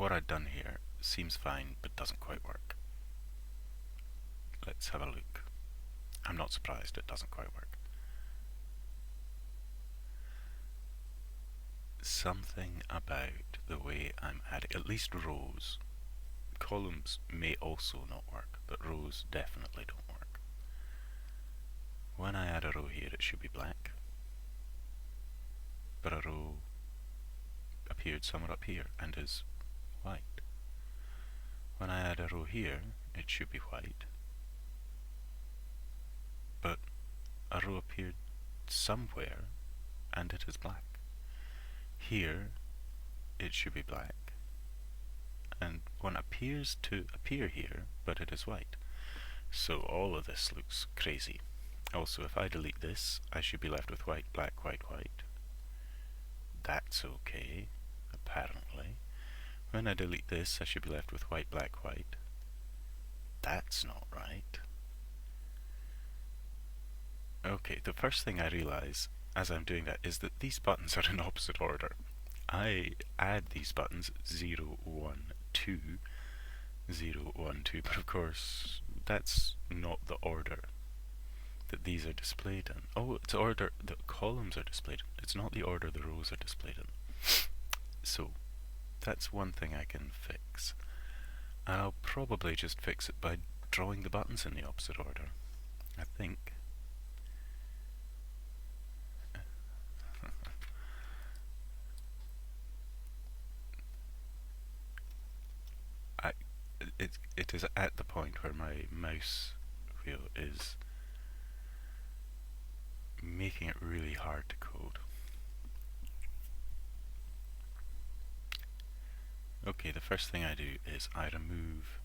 what I'd done here seems fine, but doesn't quite work. Let's have a look. I'm not surprised it doesn't quite work. Something about the way I'm adding, at least rows. Columns may also not work, but rows definitely don't work. When I add a row here, it should be black, but a row appeared somewhere up here and is white. When I add a row here, it should be white, but a row appeared somewhere and it is black. Here, it should be black, and one appears to appear here, but it is white. So all of this looks crazy. Also, if I delete this, I should be left with white, black, white, white. That's okay, apparently. When I delete this, I should be left with white, black, white. That's not right. Okay, the first thing I realize as I'm doing that is that these buttons are in opposite order. I add these buttons 0, 1, 2, 0, 1, 2, but of course that's not the order that these are displayed in. Oh, it's order the columns are displayed in. It's not the order the rows are displayed in. So that's one thing I can fix. And I'll probably just fix it by drawing the buttons in the opposite order, I think. It is at the point where my mouse wheel is making it really hard to code. Okay, the first thing I do is I remove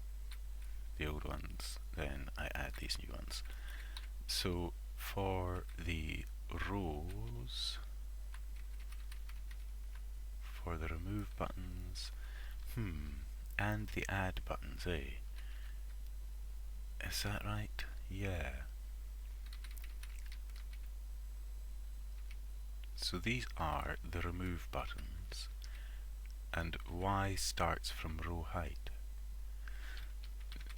the old ones, then I add these new ones. So for the rows, for the remove buttons, and the add buttons, eh? Is that right? Yeah. So these are the remove buttons, and Y starts from row height.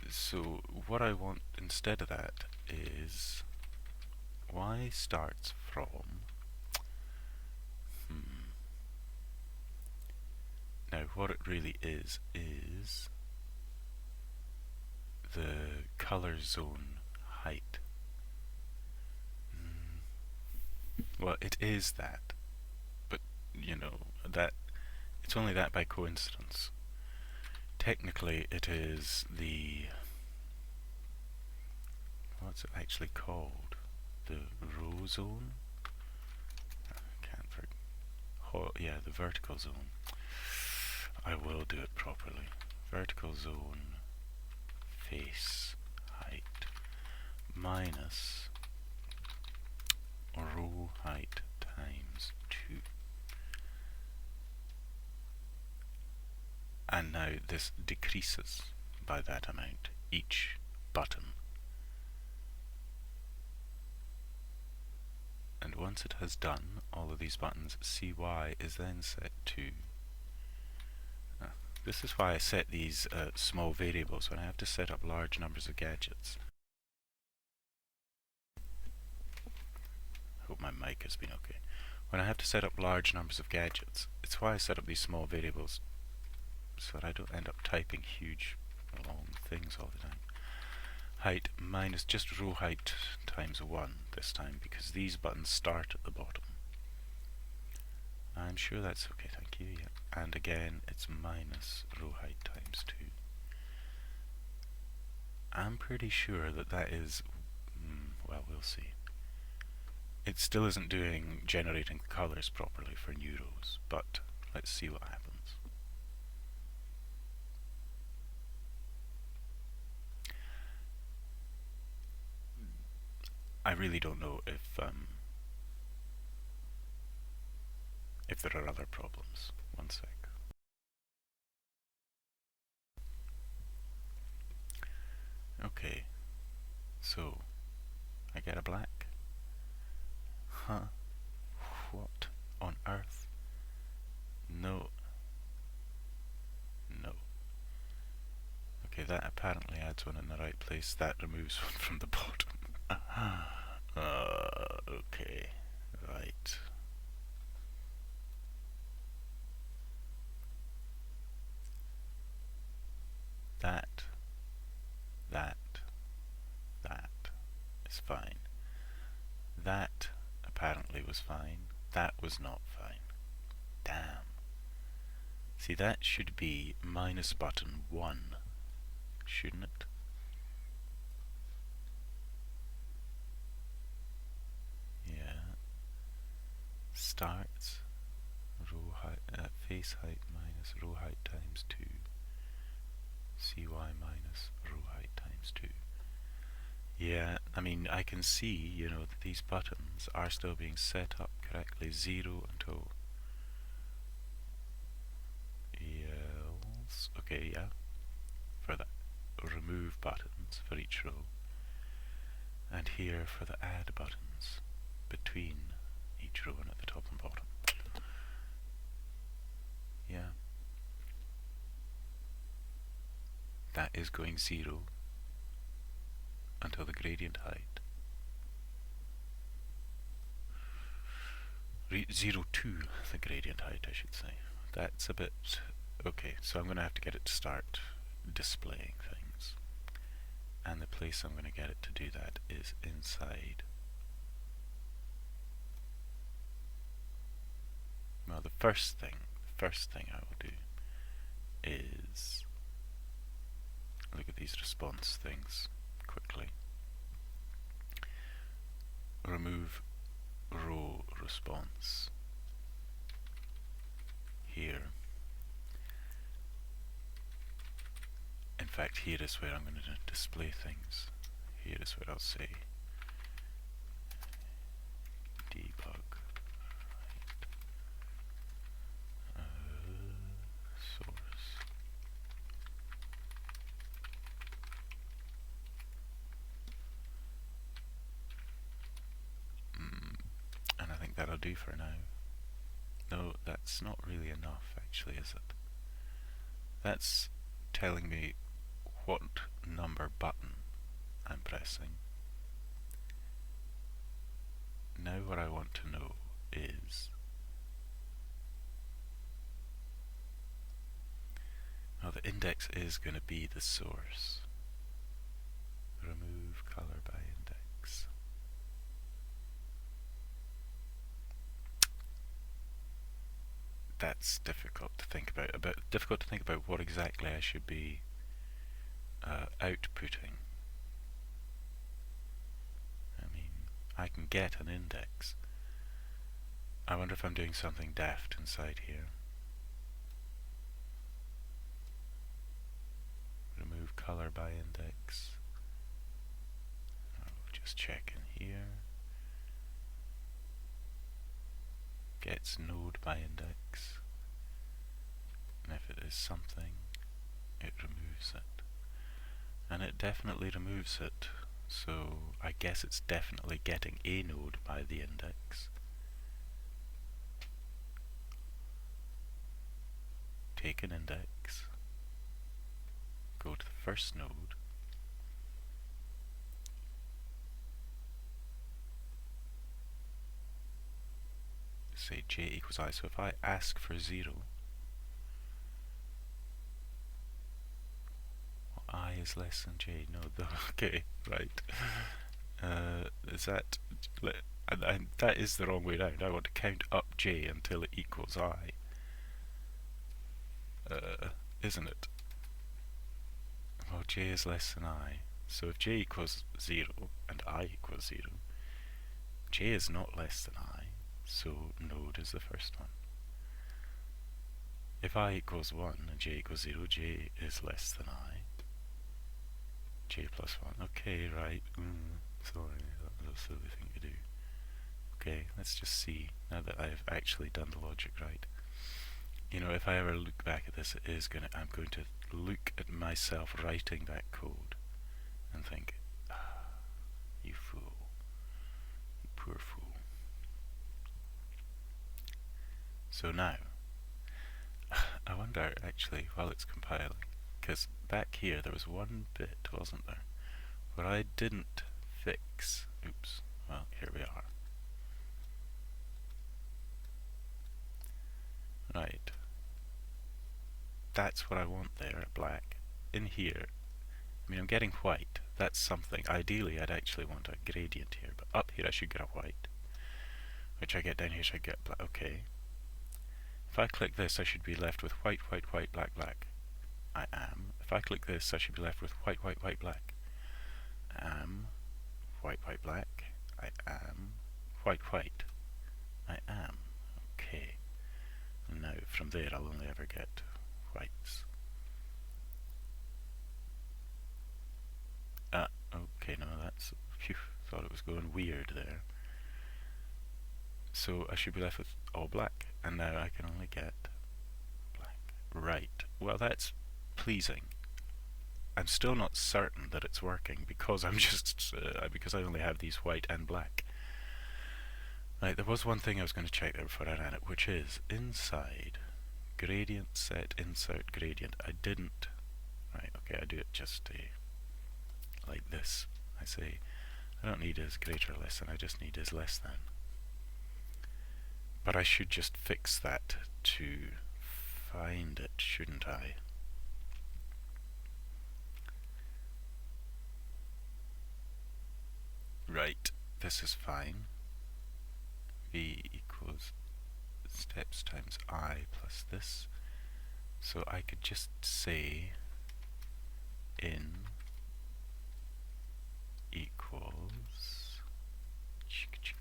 So what I want instead of that is Y starts from now what it really is the color zone height. Well, it is that, but you know, that it's only that by coincidence. Technically it is the, what's it actually called? The row zone? I can't yeah, the vertical zone. I will do it properly. Vertical zone face height minus row height times 2. And now this decreases by that amount each button. And once it has done all of these buttons, CY is then set to this is why I set these small variables when I have to set up large numbers of gadgets. Hope my mic has been okay. When I have to set up large numbers of gadgets, it's why I set up these small variables so that I don't end up typing huge long things all the time. Height minus just row height times 1 this time, because these buttons start at the bottom. I'm sure that's okay, thank you. Yeah. And again, it's minus row height times 2. I'm pretty sure that that is, well, we'll see. It still isn't doing generating colors properly for new rows, but let's see what happens. I really don't know if there are other problems. One sec. Okay, so I get a black. Huh? What on earth? No. No. that apparently adds one in the right place. That removes one from the bottom. Okay, right. That, that, that is fine. That apparently was fine. That was not fine. Damn. See, that should be minus button 1, shouldn't it? Yeah. Starts, row height, face height minus row height times 2. cy minus row height times 2. Yeah, I mean, I can see, you know, that these buttons are still being set up correctly. 0 until... Yes. Okay, yeah. For the remove buttons for each row. And here for the add buttons between each row and at the top and bottom. Yeah. That is going 0 until the gradient height. 0 to the gradient height, I should say. That's a bit... Okay, so I'm going to have to get it to start displaying things. And the place I'm going to get it to do that is inside. Well, the first thing I will do is look at these response things quickly. Remove row response here. In fact, here is where I'm going to display things. Here is where I'll say debug source. And I think that'll do for now. No, that's not really enough, actually, is it? That's telling me what number button I'm pressing. Now what I want to know is... Well, the index is going to be the source. Remove color by index. That's difficult to think about. Difficult to think about what exactly I should be outputting. I mean, I can get an index. I wonder if I'm doing something daft inside here. Remove color by index. I'll just check in here. Gets node by index. And if it is something, it removes it. And it definitely removes it. So I guess it's definitely getting a node by the index. Take an index. Go to the first node. Say j equals I. So if I ask for 0, I is less than j. No, okay, right. Is that... that is the wrong way round. I want to count up j until it equals I. Isn't it? Well, j is less than I. So if j equals 0 and I equals 0, j is not less than I. So node is the first one. If I equals 1 and j equals 0, j is less than I. J plus 1. Okay, right. Sorry, that was a silly thing to do. Okay, let's just see, now that I've actually done the logic right. You know, if I ever look back at this, I'm going to look at myself writing that code and think, you fool. You poor fool. So now, I wonder, actually, while it's compiling, because back here there was one bit, wasn't there, where I didn't fix. Oops. Well, here we are. Right. That's what I want there, black. In here, I mean, I'm getting white. That's something. Ideally, I'd actually want a gradient here, but up here I should get a white. Which I get down here, should get black. Okay. If I click this, I should be left with white, white, white, black, black. I am. If I click this, I should be left with white, white, white, black. I am. White, white, black. I am. White, white. I am. Okay. And now, from there, I'll only ever get whites. Okay, no, that's... Phew, thought it was going weird there. So I should be left with all black, and now I can only get black. Right. Well, that's pleasing. I'm still not certain that it's working because I'm just because I only have these white and black. Right. There was one thing I was going to check there before I ran it, which is inside gradient set insert gradient. I didn't. Right. Okay. I do it just like this. I say I don't need is greater or less than. I just need is less than. But I should just fix that to find it, shouldn't I? Right, this is fine. V equals steps times I plus this. So I could just say in equals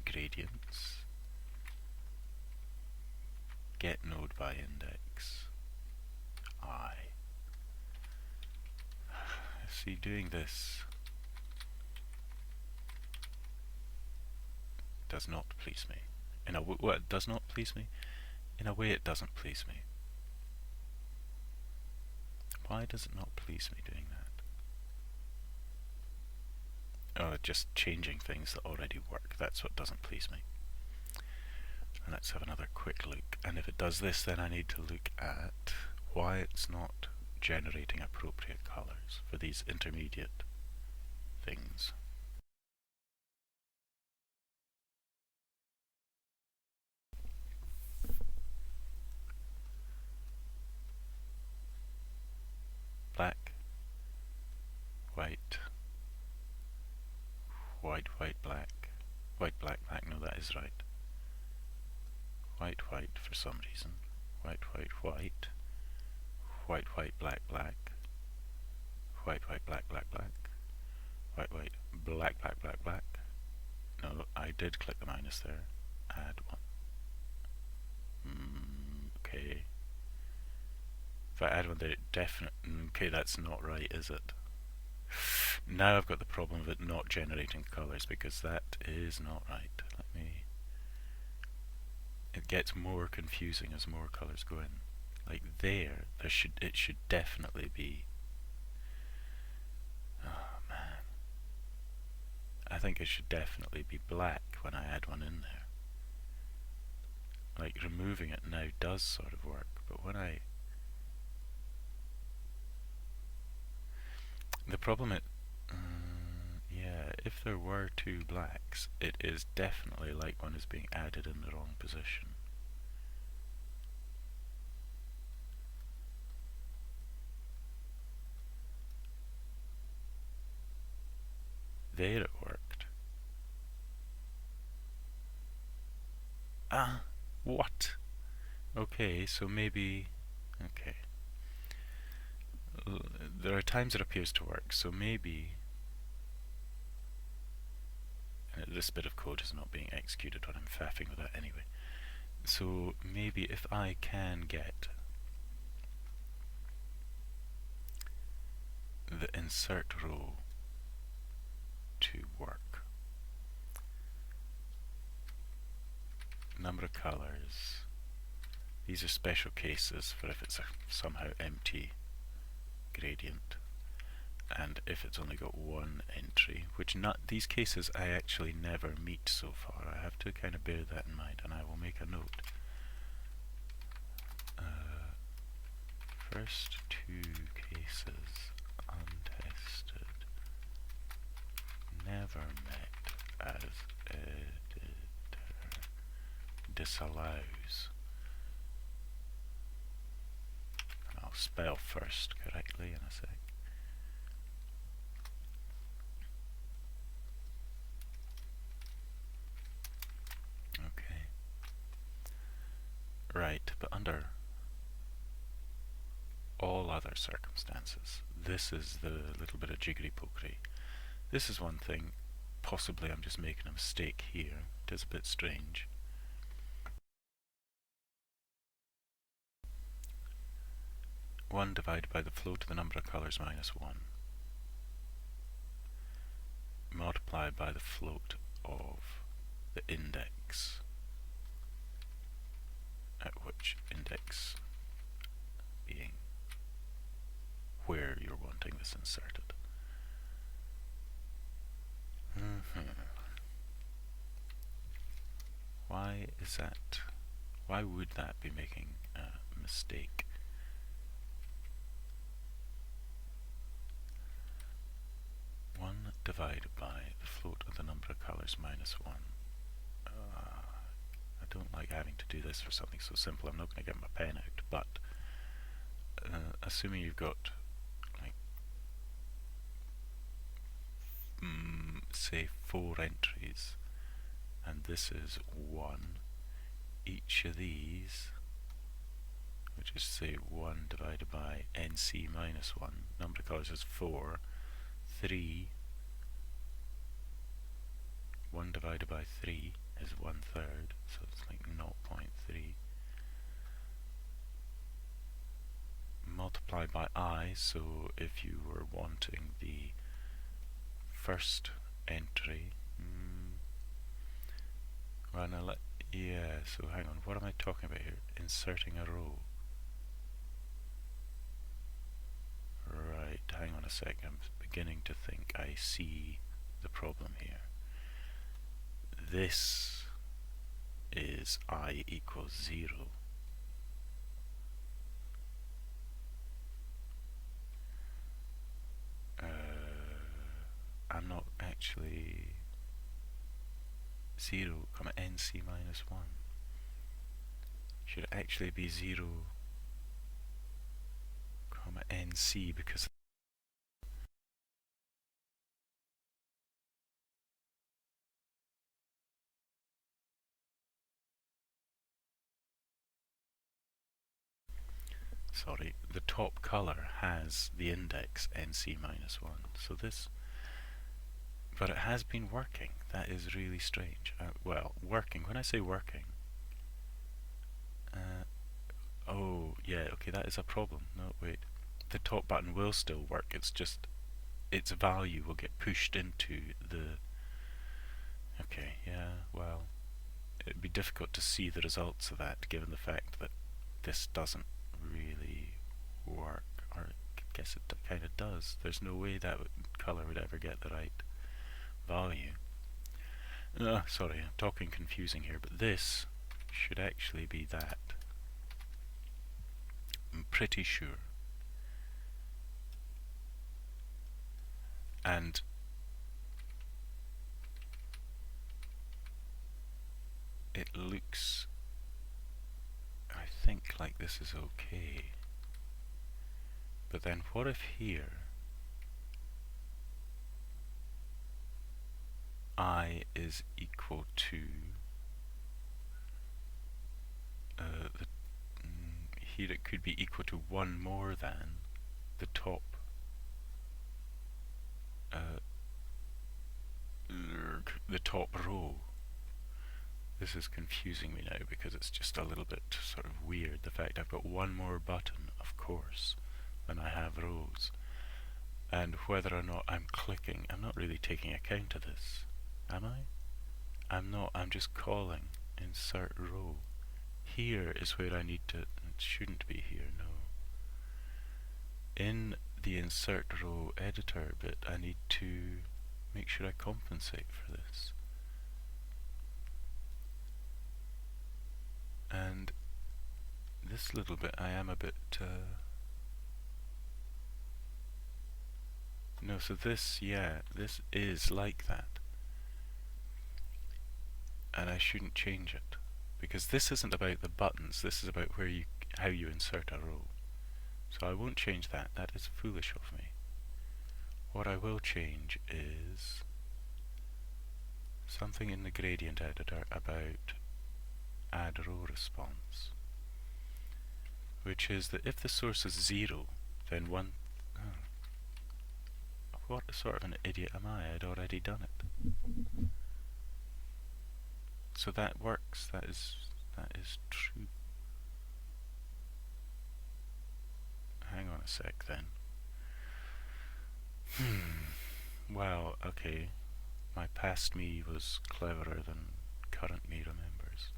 gradients get node by index I. See, doing this does not please me. In a what it does not please me? In a way it doesn't please me. Why does it not please me doing that? Oh, just changing things that already work. That's what doesn't please me. And let's have another quick look. And if it does this, then I need to look at why it's not generating appropriate colors for these intermediate things. Black, white, white, white, black, white, black, black, no, that is right. White, white for some reason, white, white, white, white, white, black, black, white, white, black, black, black, white, white, black, black, black, black. No, I did click the minus there. Add one. Okay. If I add one there, it definitely... Okay, that's not right, is it? Now I've got the problem of it not generating colours, because that is not right. Let me... It gets more confusing as more colours go in. Like there, it should definitely be... Oh man. I think it should definitely be black when I add one in there. Like removing it now does sort of work, but when I... The problem is... yeah, if there were two blacks, it is definitely like one is being added in the wrong position. There it worked. Ah, what? Okay, so maybe... Okay. There are times it appears to work, so maybe... This bit of code is not being executed when I'm faffing with that anyway. So maybe if I can get the insert row to work. Number of colors. These are special cases for if it's a somehow empty gradient, and if it's only got one entry, which not these cases I actually never meet so far. I have to kind of bear that in mind, and I will make a note. first two cases untested never met as editor disallows. And I'll spell first correctly in a sec. Okay. Right, but under all other circumstances, this is the little bit of jiggery-pokery. This is one thing. Possibly I'm just making a mistake here. It is a bit strange. One divided by the float of the number of colours minus 1, multiplied by the float of the index, at which index being where you're wanting this inserted. Why is that? Why would that be making a mistake? One divided by the float of the number of colours minus 1. I don't like having to do this for something so simple. I'm not going to get my pen out, but assuming you've got, like, say 4 entries, and this is 1, each of these, which is say 1 divided by NC minus 1, number of colours is 4, 3, 1 divided by 3 is 1/3, so it's like 0.3. Multiplied by I, so if you were wanting the first entry, well, now so hang on, what am I talking about here? Inserting a row. Right, hang on a sec, I'm beginning to think I see the problem here. This is I equals 0. I'm not actually 0, NC minus 1. Should actually be 0, NC, because sorry, the top colour has the index NC minus 1, so this, but it has been working. That is really strange. Well, working, when I say working, oh yeah, okay, that is a problem. No, wait, the top button will still work, it's just its value will get pushed into the, okay, yeah, well, it'd be difficult to see the results of that given the fact that this doesn't really work, or I guess it kind of does. There's no way that colour would ever get the right value. Sorry, I'm talking confusing here, but this should actually be that. I'm pretty sure. And it looks, I think, like this is okay. But then what if here I is equal to here it could be equal to 1 more than the top row. This is confusing me now because it's just a little bit sort of weird, the fact I've got one more button, of course, than I have rows, and whether or not I'm clicking, I'm not really taking account of this, am I? I'm not, I'm just calling insert row. Here is where I need to, it shouldn't be here, no. In the insert row editor bit, I need to make sure I compensate for this. And this little bit I am a bit No, so this, yeah, this is like that. And I shouldn't change it. Because this isn't about the buttons, this is about how you insert a row. So I won't change that, that is foolish of me. What I will change is something in the gradient editor about add row response, which is that if the source is 0, then one... Oh, what sort of an idiot am I? I'd already done it. So that works, that is true. Hang on a sec then. Well, okay. My past me was cleverer than current me remembers.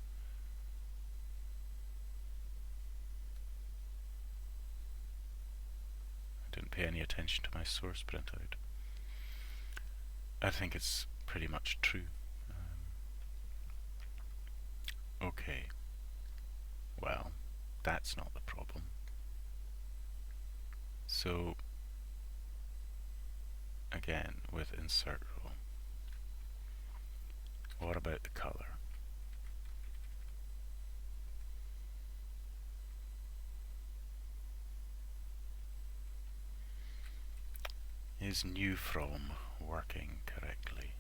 I didn't pay any attention to my source printout. I think it's pretty much true. Okay. Well, that's not the problem. So, again, with insert row, what about the color? Is new from working correctly?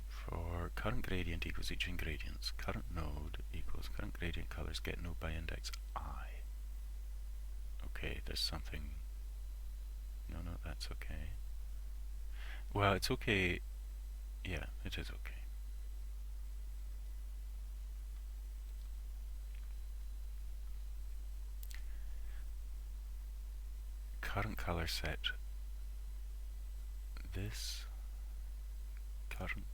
For current gradient equals each ingredients, current node equals current gradient colors get node by index I. Okay, there's something... No, that's okay. Well, it's okay. Yeah, it is okay. Current color set. This current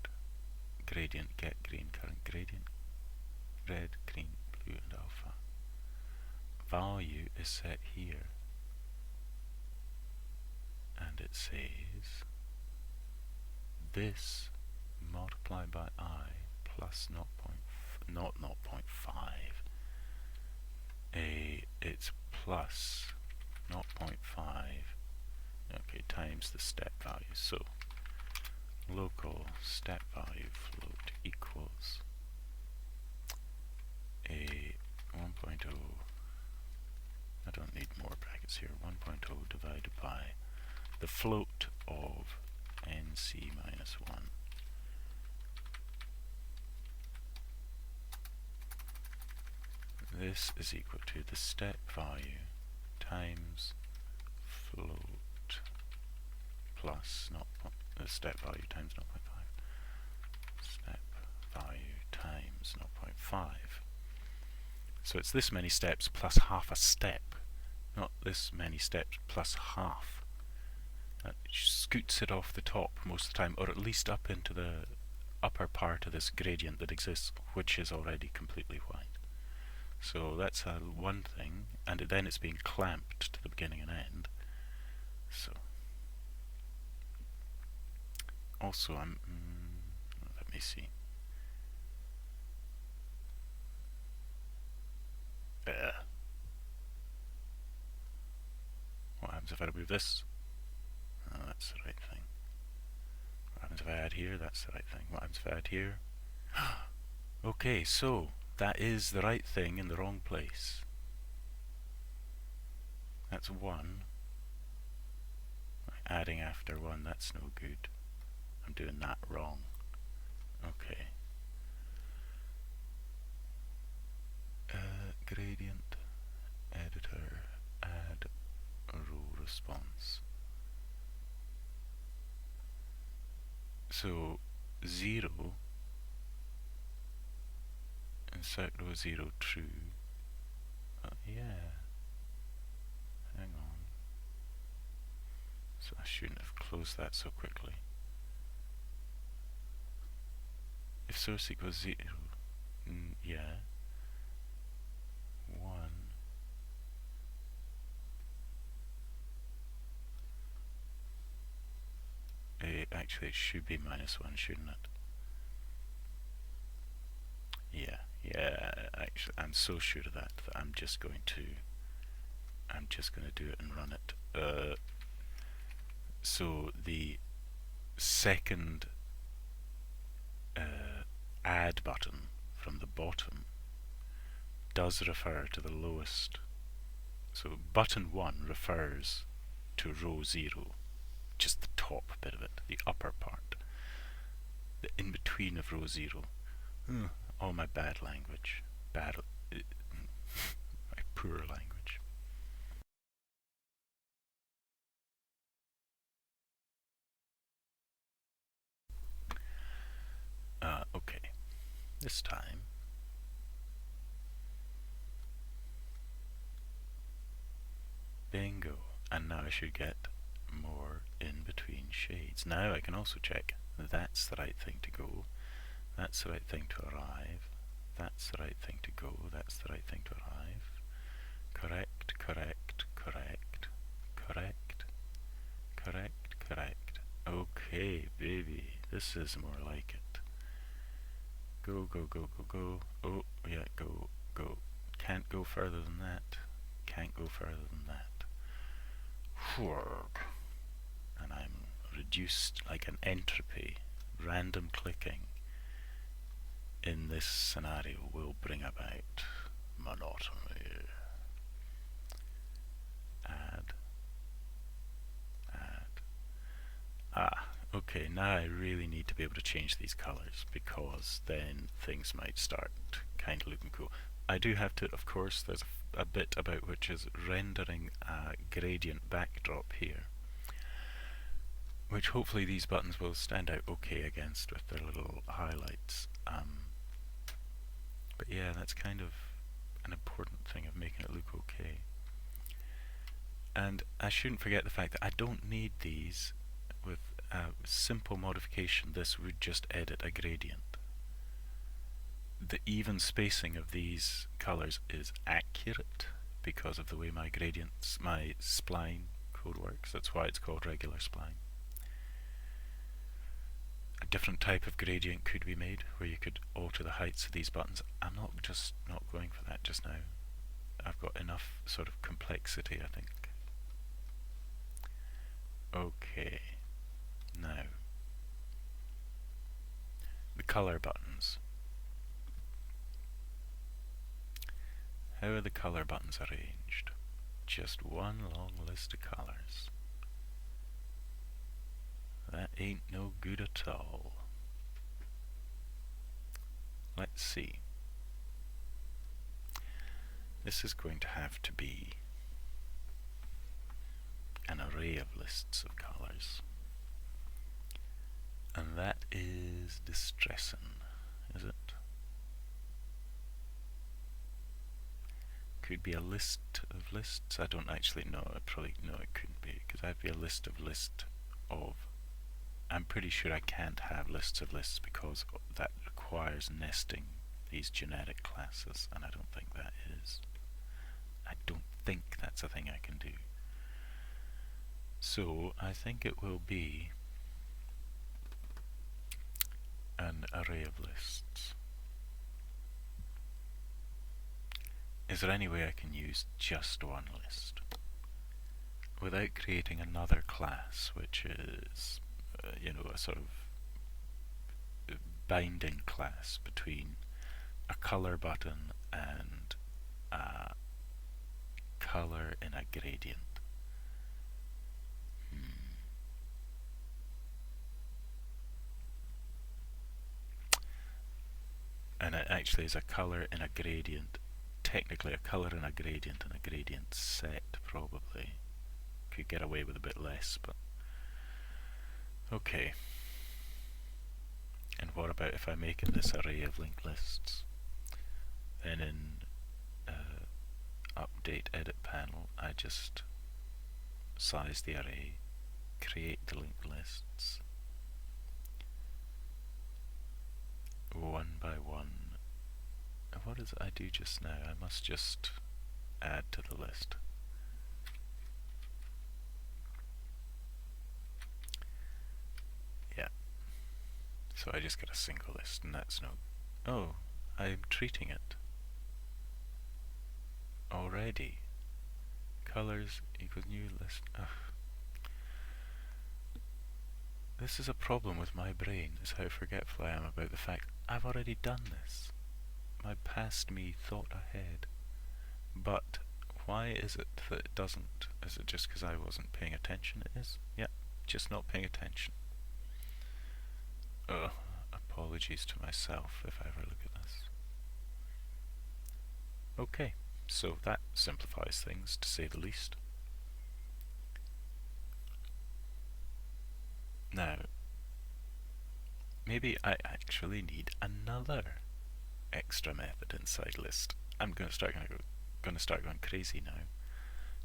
gradient get green, current gradient red, green, blue and alpha. Value is set here, and it says this multiplied by I plus 0.5. It's plus 0.5, okay, times the step value. So local step value float equals a 1.0, I don't need more brackets here, 1.0 divided by the float of nc minus 1. This is equal to the step value times float plus the step value times 0.5. Step value times 0.5. So it's this many steps plus half a step, not this many steps plus half. That scoots it off the top most of the time, or at least up into the upper part of this gradient that exists, which is already completely white. So that's one thing, and then it's being clamped to the beginning and end. So also let me see. What happens if I remove this? Oh, that's the right thing. What happens if I add here? That's the right thing. What happens if I add here? Okay, so that is the right thing in the wrong place. That's 1. Adding after 1, that's no good. I'm doing that wrong. Okay. Gradient editor, add row response. So 0, insert row 0 true. Yeah. Hang on. So I shouldn't have closed that so quickly. If source equals 0, yeah. 1. Actually, it should be -1, shouldn't it? Yeah, I'm so sure of that that I'm just going to do it and run it. So the second add button from the bottom does refer to the lowest. So button 1 refers to row 0, just the top bit of it, the upper part, the in between of row 0. All my bad language, my poor language. Okay, this time bingo, and now I should get more in between shades. Now I can also check that's the right thing to go, that's the right thing to arrive, that's the right thing to go, that's the right thing to arrive. Correct, correct, correct, correct, correct, correct. Okay, baby, this is more like it. Go, go, go, go, go. Oh, yeah, go, go. Can't go further than that. Can't go further than that. And I'm reduced like an entropy. Random clicking in this scenario will bring about monotony. Add. Okay, now I really need to be able to change these colours, because then things might start kind of looking cool. I do have to, of course, there's a bit about which is rendering a gradient backdrop here, which hopefully these buttons will stand out okay against with their little highlights. But yeah, that's kind of an important thing of making it look okay. And I shouldn't forget the fact that I don't need these. With a simple modification, this would just edit a gradient. The even spacing of these colours is accurate because of the way my gradients, my spline code works. That's why it's called regular spline. A different type of gradient could be made where you could alter the heights of these buttons. I'm not going for that just now. I've got enough sort of complexity, I think. Okay. Now, the colour buttons. How are the colour buttons arranged? Just one long list of colours. That ain't no good at all. Let's see. This is going to have to be an array of lists of colours. And that is distressing, is it? Could be a list of lists. I don't actually know. I probably no, it couldn't be, because I'd be a list of of. I'm pretty sure I can't have lists of lists because that requires nesting these generic classes, and I don't think that is. I don't think that's a thing I can do. So I think it will be an array of lists. Is there any way I can use just one list without creating another class, which is, a sort of binding class between a color button and a color in a gradient? And it actually is a color in a gradient. Technically a color in a gradient and a gradient set, probably. Could get away with a bit less, but okay. And what about if I make it this array of linked lists? Then in update edit panel, I just size the array, create the linked lists one by one. What is it I do just now? I must just add to the list. Yeah. So I just get a single list, and that's no. Oh, I'm treating it. already. Colors equals new list. Ugh. This is a problem with my brain, is how forgetful I am about the fact I've already done this. My past me thought ahead. But why is it that it doesn't? Is it just because I wasn't paying attention? It is. Yeah, just not paying attention. Ugh, apologies to myself if I ever look at this. Okay, so that simplifies things, to say the least. Now, maybe I actually need another extra method inside list. I'm going to start going crazy now.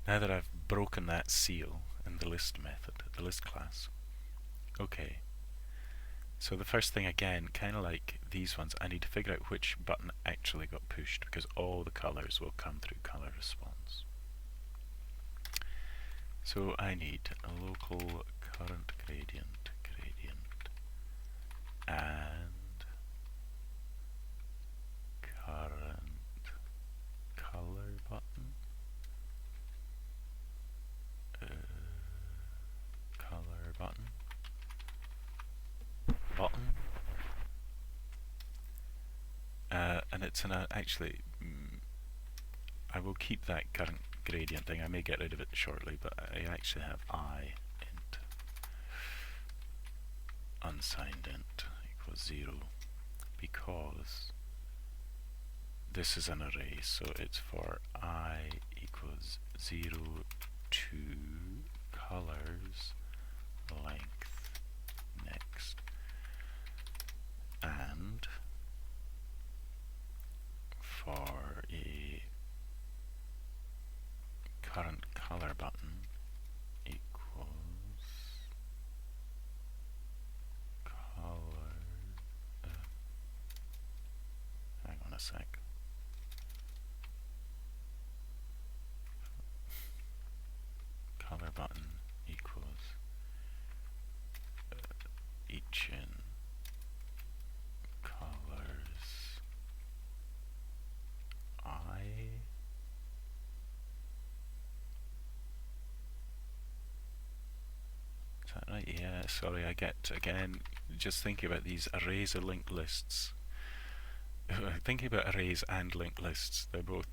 Now that I've broken that seal in the list method, the list class. Okay. So the first thing, again, kind of like these ones, I need to figure out which button actually got pushed, because all the colours will come through colour response. So I need a local current gradient, and current color button, color button, and it's in a, actually, I will keep that current gradient thing. I may get rid of it shortly, but I actually have I int unsigned int equals 0 because this is an array, so it's for I equals 0 to colors length next, and for a current color button equals color, hang on a sec. Color button equals each in colors I. Is that right? Yeah, sorry, I get, again, just thinking about these arrays of linked lists. Thinking about arrays and linked lists, they're both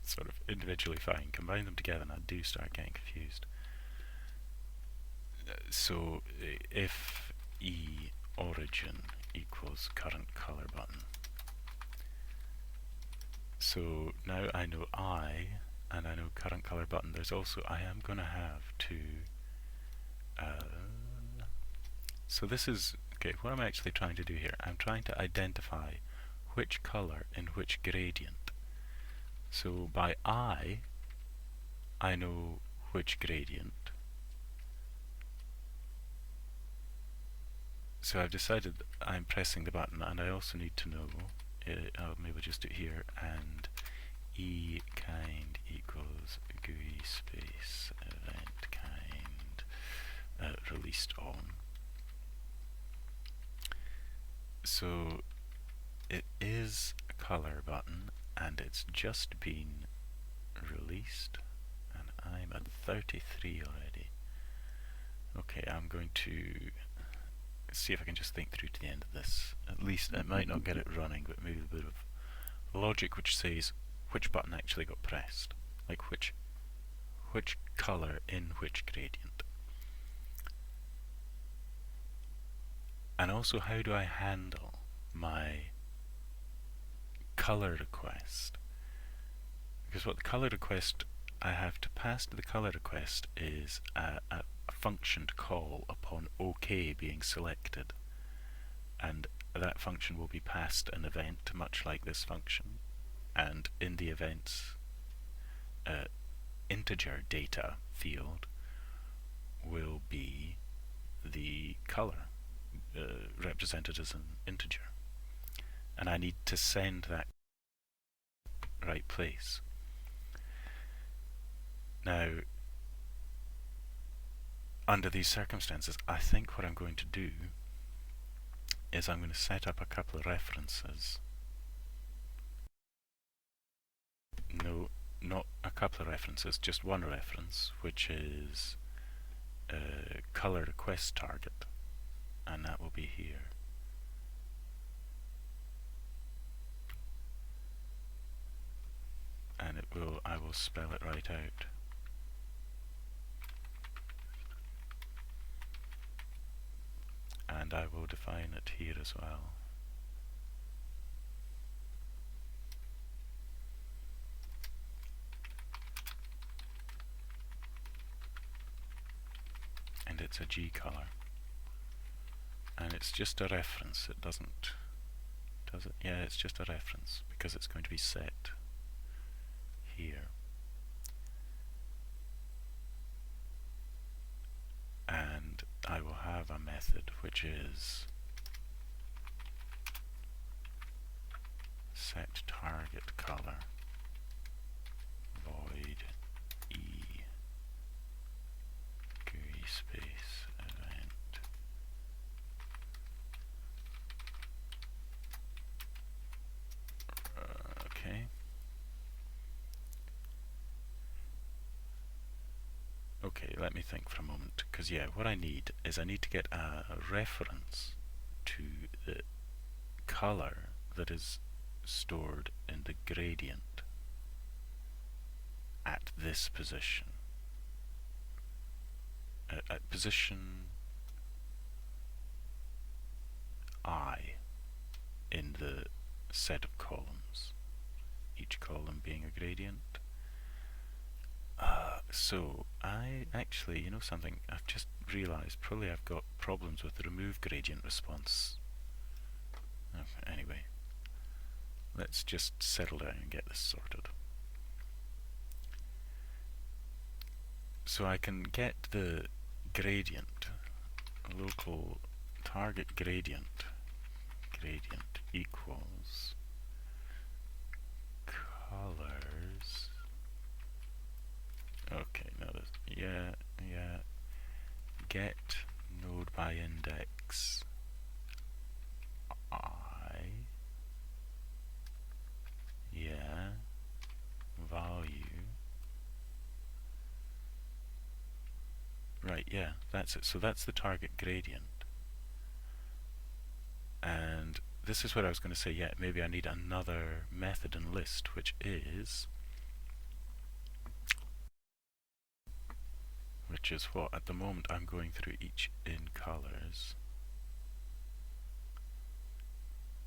sort of individually fine. Combine them together and I do start getting confused. So if E origin equals current color button, so now I know I, and I know current color button. There's also, I am going to have to, so this is, okay, what I'm actually trying to do here, I'm trying to identify which color in which gradient. So by I know which gradient. So I've decided I'm pressing the button, and I also need to know, maybe just do it here, and E kind equals GUI space event kind released on. So it is a color button, and it's just been released, and I'm at 33 already. Okay, I'm going to see if I can just think through to the end of this. At least I might not get it running, but maybe a bit of logic which says which button actually got pressed, like which color in which gradient. And also, how do I handle my color request? Because what the color request I have to pass to the color request is a function to call upon OK being selected, and that function will be passed an event much like this function, and in the event's integer data field will be the color represented as an integer, and I need to send that right place. Now, under these circumstances, I think what I'm going to do is I'm going to set up a couple of references. No, not a couple of references, just one reference, which is color request target, and that will be here. And I will spell it right out. And I will define it here as well. And it's a G color. And it's just a reference, it doesn't, does it? Yeah, it's just a reference, because it's going to be set here. And I will have a method which is set target color void e GUI space event. Okay. Okay, let me think for a moment, because yeah, what I need is I need to get a reference to the color that is stored in the gradient at this position. At position I in the set of columns, each column being a gradient. So I actually, you know something, I've just realized probably I've got problems with the remove gradient response. Anyway, let's just settle down and get this sorted. So I can get the gradient, local target gradient equals colors. Okay, now this, yeah, get node by index I, yeah, value. Right, yeah, that's it. So that's the target gradient. And this is what I was going to say, yeah, maybe I need another method and list, which is what? At the moment I'm going through each in colors,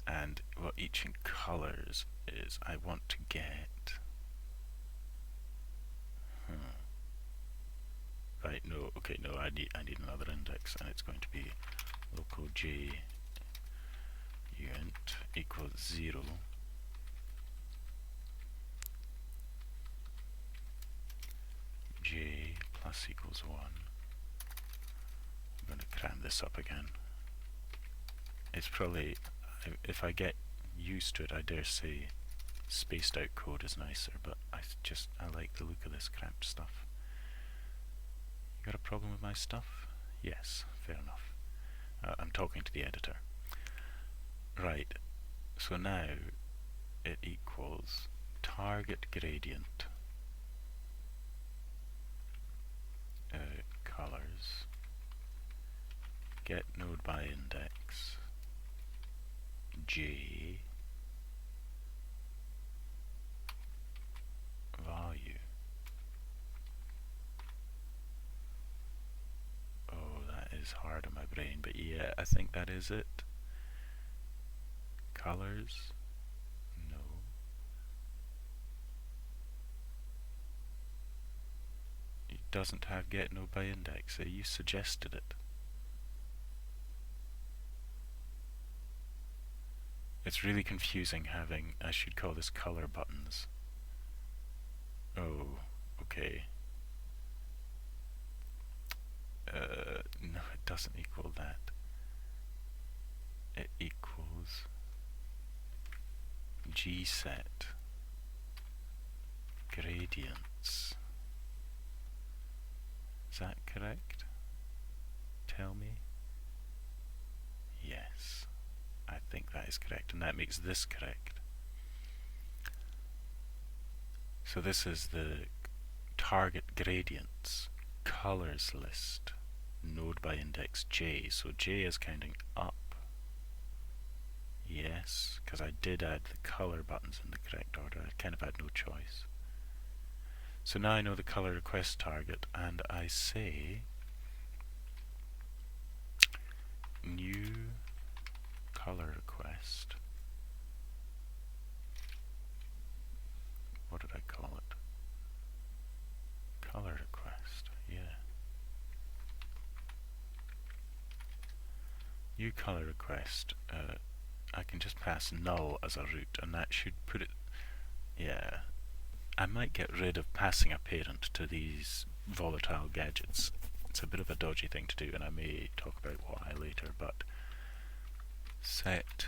and what each in colors is I want to get right, no, okay, no, I need another index, and it's going to be local j uint equals 0 j plus equals 1. I'm going to cram this up again. It's probably, if I get used to it, I dare say spaced out code is nicer, but I like the look of this cramped stuff. You got a problem with my stuff? Yes, fair enough. I'm talking to the editor. Right, so now it equals target gradient colors, get node by index j value. Oh, that is hard on my brain, but yeah, I think that is it. Colors, no. It doesn't have get node by index. You suggested it. It's really confusing having, I should call this color buttons. Oh, okay. No, it doesn't equal that. It equals gset gradients. Is that correct? Tell me. Yes, I think that is correct, and that makes this correct. So this is the target gradients colors list, node by index j. So j is counting up. Yes, because I did add the color buttons in the correct order. I kind of had no choice. So now I know the color request target, and I say new color request. What did I call it? Color request, yeah. New color request. I can just pass null as a root, and that should put it. Yeah, I might get rid of passing a parent to these volatile gadgets. It's a bit of a dodgy thing to do, and I may talk about why later, but set.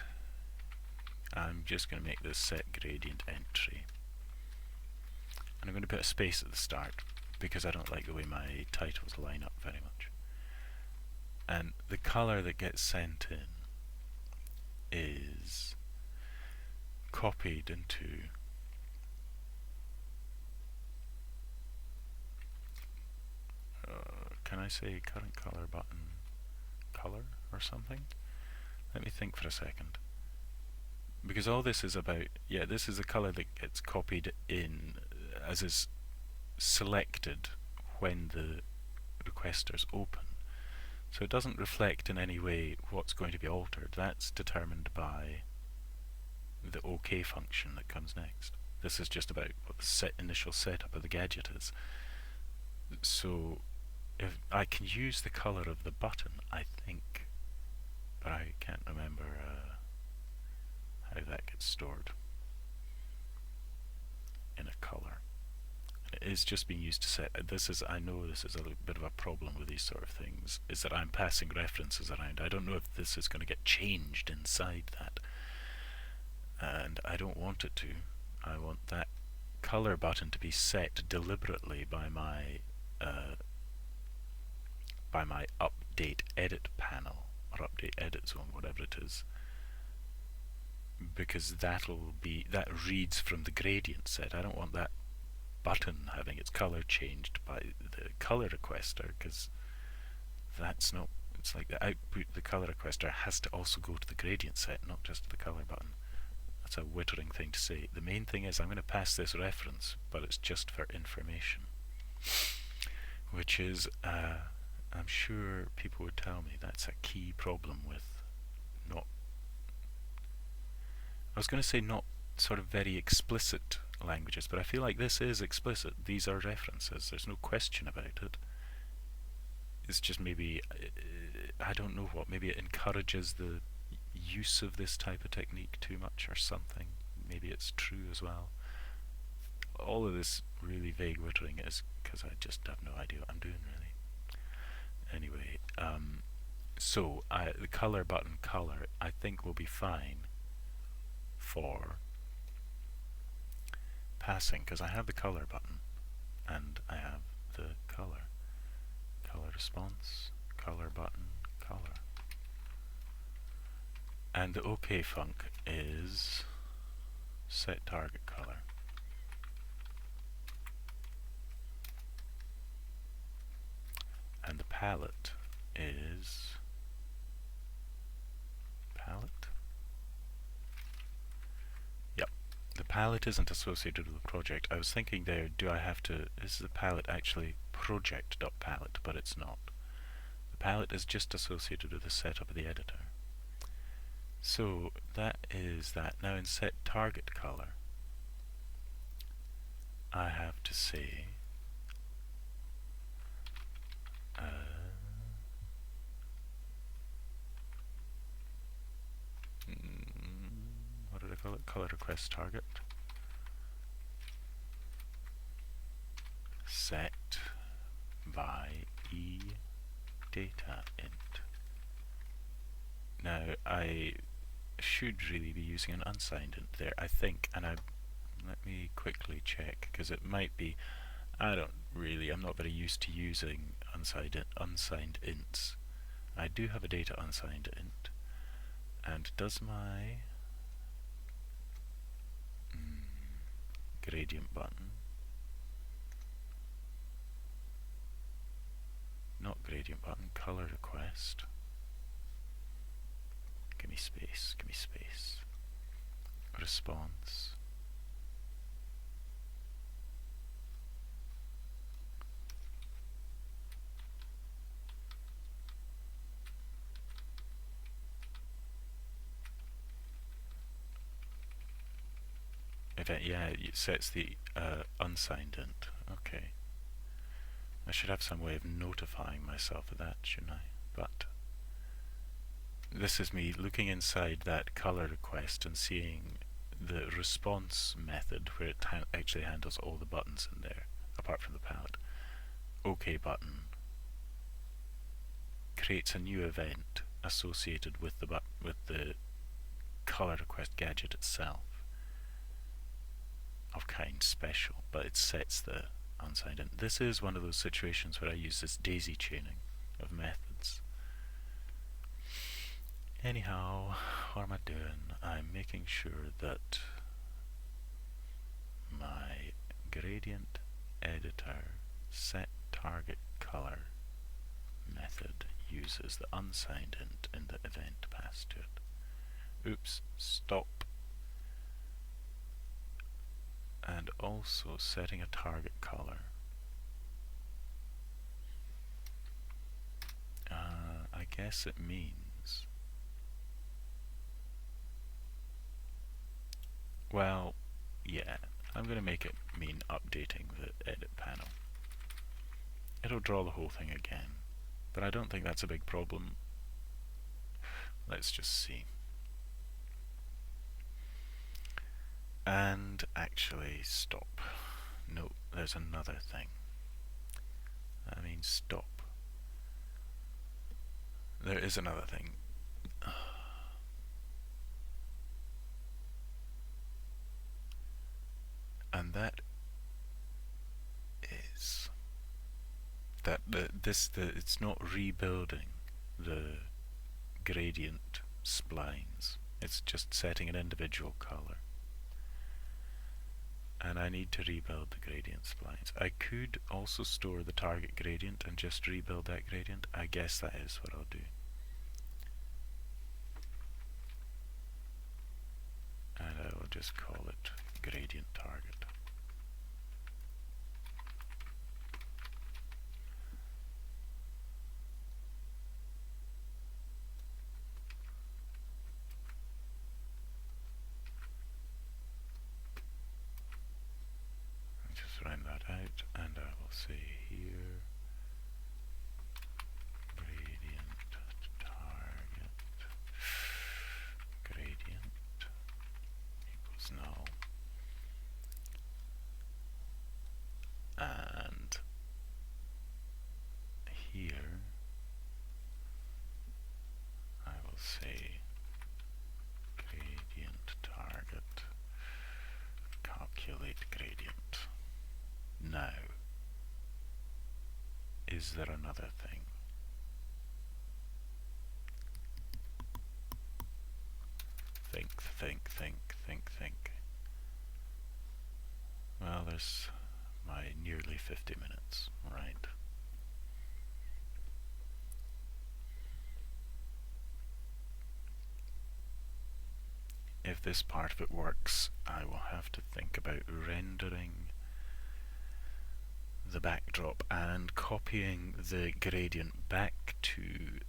I'm just going to make this set gradient entry. And I'm going to put a space at the start because I don't like the way my titles line up very much. And the color that gets sent in is copied into can I say current color button color or something? Let me think for a second. Because all this is about, yeah, this is the color that gets copied in as is selected when the requesters open. So it doesn't reflect in any way what's going to be altered. That's determined by the OK function that comes next. This is just about what the initial setup of the gadget is. So if I can use the color of the button, I think, but I can't remember how that gets stored in a color. It is just being used to set. I know this is a little bit of a problem with these sort of things, is that I'm passing references around. I don't know if this is going to get changed inside that, and I don't want it to. I want that color button to be set deliberately by my update edit panel or update edit zone, whatever it is, because that reads from the gradient set. I don't want that button having its color changed by the color requester, because that's not. It's like the output. The color requester has to also go to the gradient set, not just to the color button. That's a wittering thing to say. The main thing is I'm going to pass this reference, but it's just for information, which is I'm sure people would tell me that's a key problem with not. I was going to say not sort of very explicit languages, but I feel like this is explicit. These are references. There's no question about it. It's just maybe, I don't know what, maybe it encourages the use of this type of technique too much or something. Maybe it's true as well. All of this really vague wittering is because I just have no idea what I'm doing really. Anyway, so the color button color I think will be fine for passing, because I have the color button and I have the color response, color button, color, and the OK func is set target color. And the palette is palette. Yep, the palette isn't associated with the project. I was thinking there, do I have to, is the palette actually project.palette, but it's not. The palette is just associated with the setup of the editor. So that is that. Now in set target color, I have to say what did I call it? Color request target. Set by e data int. Now I should really be using an unsigned int there, I think, and let me quickly check, because it might be. I'm not very used to using unsigned ints. I do have a data unsigned int, and does my gradient button not gradient button, color request. Give me space, give me space. Response. Event, yeah, it sets the unsigned int. Okay. I should have some way of notifying myself of that, shouldn't I? But this is me looking inside that color request and seeing the response method where it actually handles all the buttons in there, apart from the palette. OK button creates a new event associated with the color request gadget itself of kind special, but it sets the unsigned int. This is one of those situations where I use this daisy chaining of methods. Anyhow, what am I doing? I'm making sure that my gradient editor set target color method uses the unsigned int in the event passed to it. Oops, stop. And also setting a target color. I guess it means, well, yeah, I'm going to make it mean updating the edit panel. It'll draw the whole thing again, but I don't think that's a big problem. Let's just see. And actually, stop. No, there's another thing. I mean, stop. There is another thing. And that is that it's not rebuilding the gradient splines. It's just setting an individual color. And I need to rebuild the gradient splines. I could also store the target gradient and just rebuild that gradient. I guess that is what I'll do. And I will just call it gradient target. Just round that out, and I will say here gradient target gradient equals null, and here I will say gradient target calculate gradient. Now, is there another thing? Think. Well, there's my nearly 50 minutes, right? If this part of it works, I will have to think about rendering the backdrop and copying the gradient back to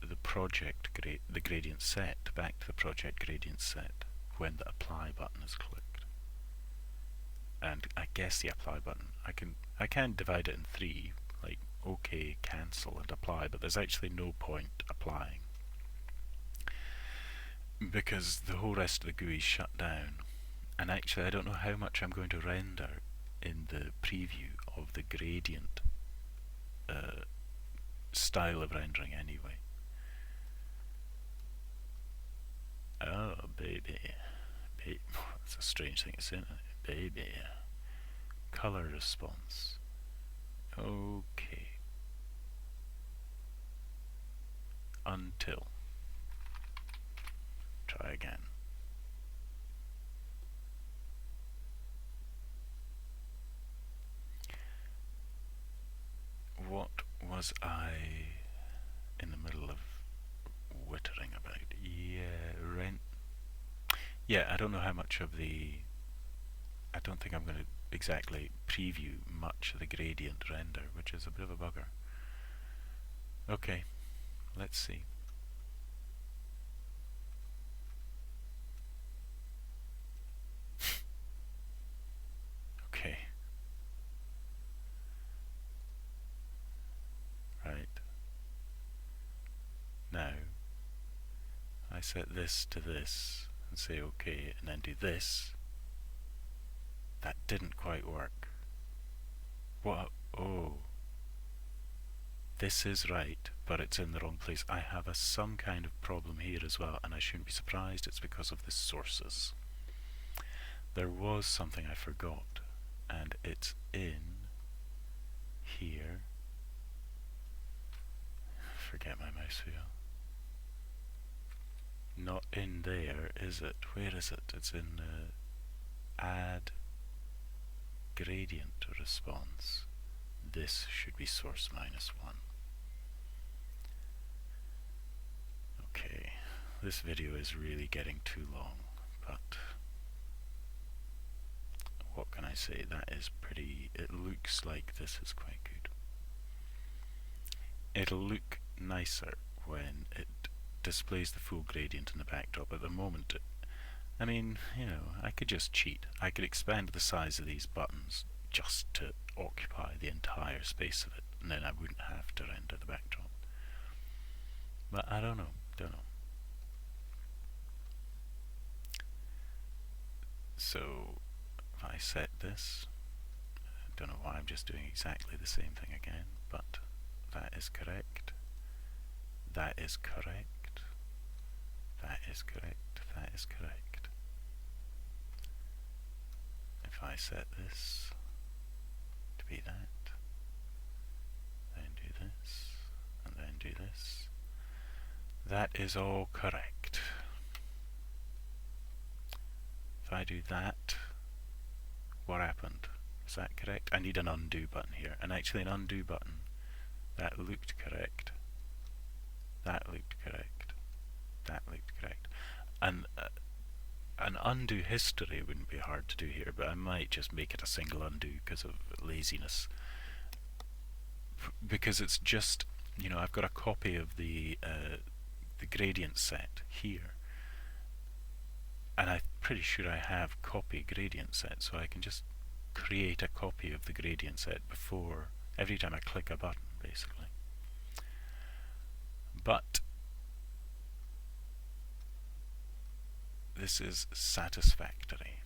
the project the gradient set back to the project gradient set when the apply button is clicked. And I guess the apply button, I can divide it in three, like OK, cancel, and apply, but there's actually no point applying because the whole rest of the GUI is shut down. And actually I don't know how much I'm going to render in the preview of the gradient style of rendering anyway. Oh, baby. That's a strange thing to say, isn't it? Baby. Color response. Okay. Until. Try again. What was I Yeah, I don't know how much of the... I don't think I'm going to exactly preview much of the gradient render, which is a bit of a bugger. Okay, let's see. Okay, right. Now, I set this to this and say okay, and then do this. That didn't quite work. What? Oh. This is right, but it's in the wrong place. I have some kind of problem here as well, and I shouldn't be surprised it's because of the sources. There was something I forgot, and it's in here. Forget my mouse wheel. Not in there, is it? Where is it? It's in add gradient response. This should be source -1. Okay, this video is really getting too long, but what can I say? That is pretty... It looks like this is quite good. It'll look nicer when it displays the full gradient in the backdrop. At the moment, I mean, you know, I could just cheat. I could expand the size of these buttons just to occupy the entire space of it, and then I wouldn't have to render the backdrop. But I don't know. So if I set this, I don't know why I'm just doing exactly the same thing again, but that is correct. That is correct. That is correct. That is correct. If I set this to be that, then do this, and then do this, that is all correct. If I do that, what happened? Is that correct? I need an undo button here, and actually an undo button, that looked correct. That looked correct. That looked correct. And an undo history wouldn't be hard to do here, but I might just make it a single undo because of laziness. Because it's just, you know, I've got a copy of the gradient set here, and I'm pretty sure I have copy gradient set, so I can just create a copy of the gradient set before every time I click a button, basically. But this is satisfactory.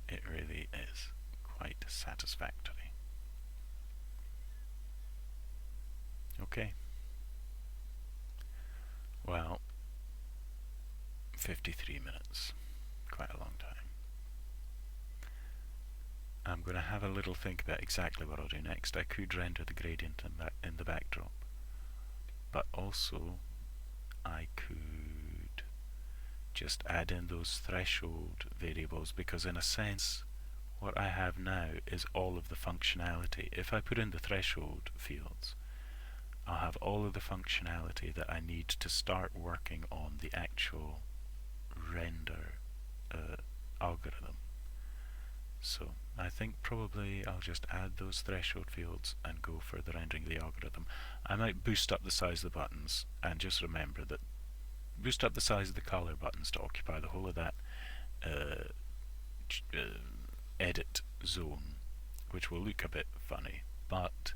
It really is quite satisfactory. Okay. Well, 53 minutes. Quite a long time. I'm going to have a little think about exactly what I'll do next. I could render the gradient in the backdrop, but also I could just add in those threshold variables, because in a sense what I have now is all of the functionality. If I put in the threshold fields, I'll have all of the functionality that I need to start working on the actual render algorithm. So I think probably I'll just add those threshold fields and go for the rendering of the algorithm. I might boost up the size of the buttons, and just remember that boost up the size of the color buttons to occupy the whole of that edit zone, which will look a bit funny, but